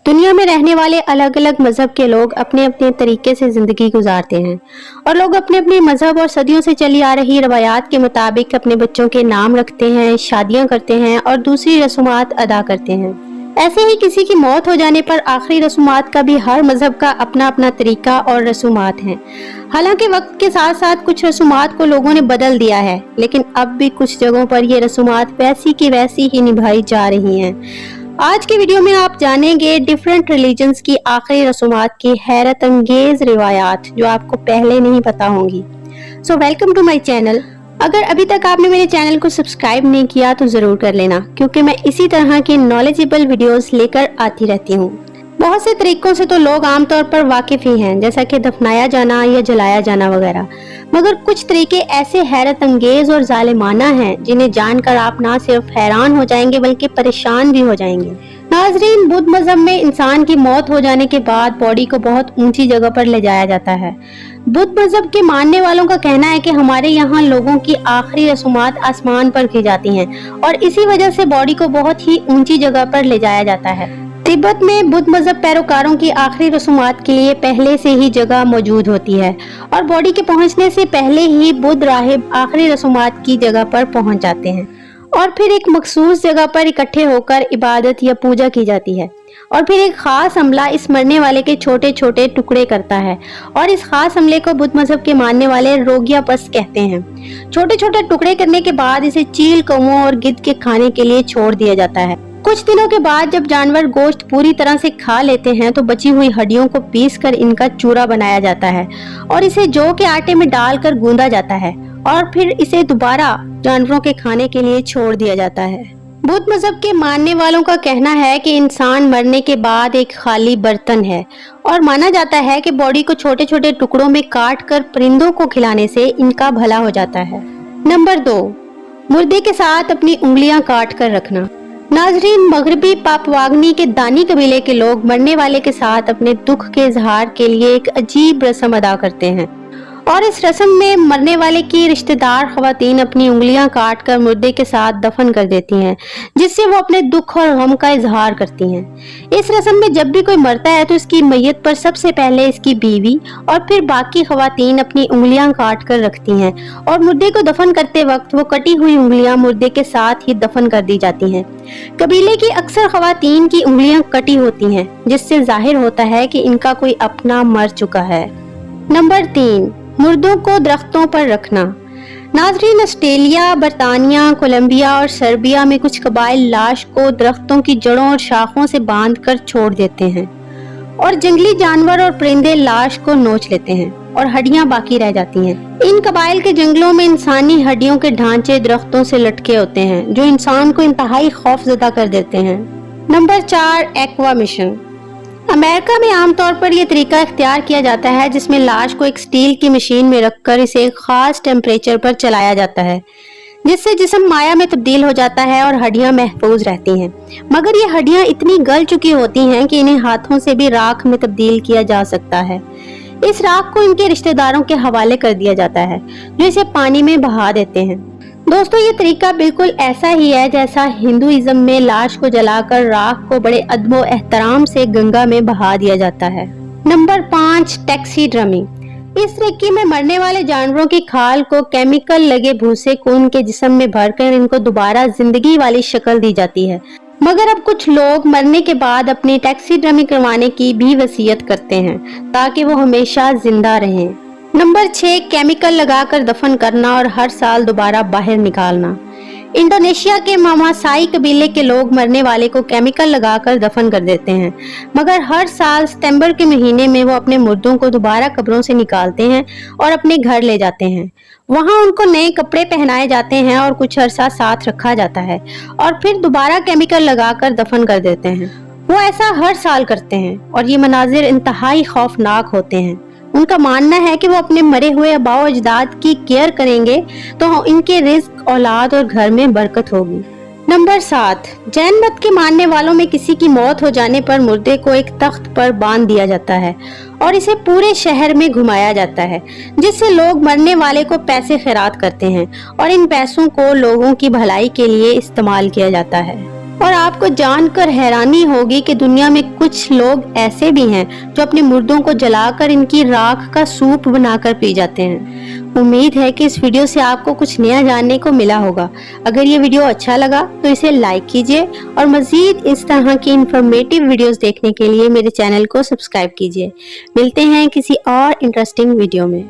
दुनिया में रहने वाले अलग अलग मजहब के लोग अपने अपने तरीके से जिंदगी गुजारते हैं और लोग अपने अपने मजहब और सदियों से चली आ रही रवायात के मुताबिक अपने बच्चों के नाम रखते हैं, शादियां करते हैं और दूसरी रस्मात अदा करते हैं। ऐसे ही किसी की मौत हो जाने पर आखिरी रस्मात का भी हर मजहब का अपना अपना तरीका और रस्मात हैं। हालांकि वक्त के साथ साथ कुछ रस्मात को लोगों ने बदल दिया है, लेकिन अब भी कुछ जगहों पर ये रस्मात वैसी की वैसी ही निभाई जा रही हैं। आज के वीडियो में आप जानेंगे डिफरेंट रिलीजन्स की आखिरी रस्मात की हैरत अंगेज रिवायात जो आपको पहले नहीं पता होंगी। So welcome to my channel. अगर अभी तक आपने मेरे चैनल को सब्सक्राइब नहीं किया तो जरूर कर लेना, क्योंकि मैं इसी तरह के नॉलेजेबल वीडियोस लेकर आती रहती हूँ। बहुत से तरीकों से तो लोग आमतौर पर वाकिफ ही हैं, जैसा कि दफनाया जाना या जलाया जाना वगैरह, मगर कुछ तरीके ऐसे हैरत अंगेज और जालिमाना हैं जिन्हें जानकर आप ना सिर्फ हैरान हो जाएंगे बल्कि परेशान भी हो जाएंगे। नाजरीन, बुद्ध मजहब में इंसान की मौत हो जाने के बाद बॉडी को बहुत ऊंची जगह पर ले जाया जाता है। बुद्ध मजहब के मानने वालों का कहना है कि हमारे यहाँ लोगों की आखिरी रस्मात आसमान पर की जाती हैं और इसी वजह से बॉडी को बहुत ही ऊंची जगह पर ले जाया जाता है। तिब्बत में बुद्ध मजहब पैरोकारों की आखिरी रस्मात के लिए पहले से ही जगह मौजूद होती है और बॉडी के पहुंचने से पहले ही बुद्ध राहिब आखिरी रस्मात की जगह पर पहुंच जाते हैं और फिर एक मखसूस जगह पर इकट्ठे होकर इबादत या पूजा की जाती है। और फिर एक खास अमला इस मरने वाले के छोटे छोटे टुकड़े करता है और इस खास अमले को बुद्ध मजहब के मानने वाले रोगियापस कहते हैं। छोटे छोटे टुकड़े करने के बाद इसे चील, कौओं और गिद्ध के खाने के लिए छोड़ दिया जाता है। कुछ दिनों के बाद जब जानवर गोश्त पूरी तरह से खा लेते हैं तो बची हुई हड्डियों को पीसकर इनका चूरा बनाया जाता है और इसे जौ के आटे में डालकर गूंदा जाता है और फिर इसे दोबारा जानवरों के खाने के लिए छोड़ दिया जाता है। बुद्ध मजहब के मानने वालों का कहना है कि इंसान मरने के बाद एक खाली बर्तन है और माना जाता है कि बॉडी को छोटे छोटे टुकड़ों में काट कर परिंदों को खिलाने से इनका भला हो जाता है। नंबर 2, मुर्दे के साथ अपनी उंगलियां काट कर रखना। नाजरीन, मगरबी पापुआनी के दानी कबीले के लोग मरने वाले के साथ अपने दुख के इजहार के लिए एक अजीब रस्म अदा करते हैं और इस रस्म में मरने वाले की रिश्तेदार खवातीन अपनी उंगलियां काट कर मुर्दे के साथ दफन कर देती हैं, जिससे वो अपने दुख और गम का इजहार करती हैं। इस रस्म में जब भी कोई मरता है तो इसकी मैयत पर सबसे पहले इसकी बीवी और फिर बाकी खवातीन अपनी उंगलियां काट कर रखती हैं और मुर्दे को दफन करते वक्त वो कटी हुई उंगलियां मुर्दे के साथ ही दफन कर दी जाती हैं। कबीले की अक्सर खवातीन की उंगलियां कटी होती हैं, जिससे जाहिर होता है कि इनका कोई अपना मर चुका है। नंबर 3, मुर्दों को दरख्तों पर रखना। नाजरीन, ऑस्ट्रेलिया, बरतानिया, कोलंबिया और सर्बिया में कुछ कबाइल लाश को दरख्तों की जड़ों और शाखों से बांधकर छोड़ देते हैं और जंगली जानवर और परिंदे लाश को नोच लेते हैं और हड्डियां बाकी रह जाती हैं। इन कबाइल के जंगलों में इंसानी हड्डियों के ढांचे दरख्तों से लटके होते हैं जो इंसान को इंतहाई खौफजदा कर देते हैं। Number 4, aqua mission. अमेरिका में आमतौर पर यह तरीका इख्तियार किया जाता है जिसमें लाश को एक स्टील की मशीन में रखकर इसे एक खास टेम्परेचर पर चलाया जाता है, जिससे जिस्म माया में तब्दील हो जाता है और हड्डियां महफूज रहती हैं। मगर ये हड्डियां इतनी गल चुकी होती हैं कि इन्हें हाथों से भी राख में तब्दील किया जा सकता है। इस राख को इनके रिश्तेदारों के हवाले कर दिया जाता है जो इसे पानी में बहा देते हैं। दोस्तों, ये तरीका बिल्कुल ऐसा ही है जैसा हिंदुइज्म में लाश को जलाकर राख को बड़े अदब व एहतराम से गंगा में बहा दिया जाता है। नंबर 5, टैक्सीड्रमी। इस तरीके में मरने वाले जानवरों की खाल को केमिकल लगे भूसे को उनके जिस्म में भरकर इनको दोबारा जिंदगी वाली शक्ल दी जाती है। मगर अब कुछ लोग मरने के बाद अपनी टैक्सीड्रमी करवाने की भी वसीयत करते हैं ताकि वो हमेशा जिंदा रहें। नंबर 6, केमिकल लगाकर दफन करना और हर साल दोबारा बाहर निकालना। इंडोनेशिया के मामासाई कबीले के लोग मरने वाले को केमिकल लगाकर दफन कर देते हैं, मगर हर साल सितंबर के महीने में वो अपने मुर्दों को दोबारा कब्रों से निकालते हैं और अपने घर ले जाते हैं। वहाँ उनको नए कपड़े पहनाए जाते हैं और कुछ अरसा साथ रखा जाता है और फिर दोबारा केमिकल लगाकर दफन कर देते हैं। वो ऐसा हर साल करते हैं और ये मनाजिर इंतहाई खौफनाक होते हैं। उनका मानना है कि वो अपने मरे हुए आबाओ अजदाद की केयर करेंगे तो इनके रिज्क, औलाद और घर में बरकत होगी। नंबर 7, जैन मत के मानने वालों में किसी की मौत हो जाने पर मुर्दे को एक तख्त पर बांध दिया जाता है और इसे पूरे शहर में घुमाया जाता है, जिससे लोग मरने वाले को पैसे खैरात करते हैं और इन पैसों को लोगों की भलाई के लिए इस्तेमाल किया जाता है। और आपको जानकर हैरानी होगी कि दुनिया में कुछ लोग ऐसे भी हैं जो अपने मुर्दों को जलाकर इनकी राख का सूप बनाकर पी जाते हैं। उम्मीद है कि इस वीडियो से आपको कुछ नया जानने को मिला होगा। अगर ये वीडियो अच्छा लगा तो इसे लाइक कीजिए और मज़ीद इस तरह की इंफॉर्मेटिव वीडियोस देखने के लिए मेरे चैनल को सब्सक्राइब कीजिए। मिलते हैं किसी और इंटरेस्टिंग वीडियो में।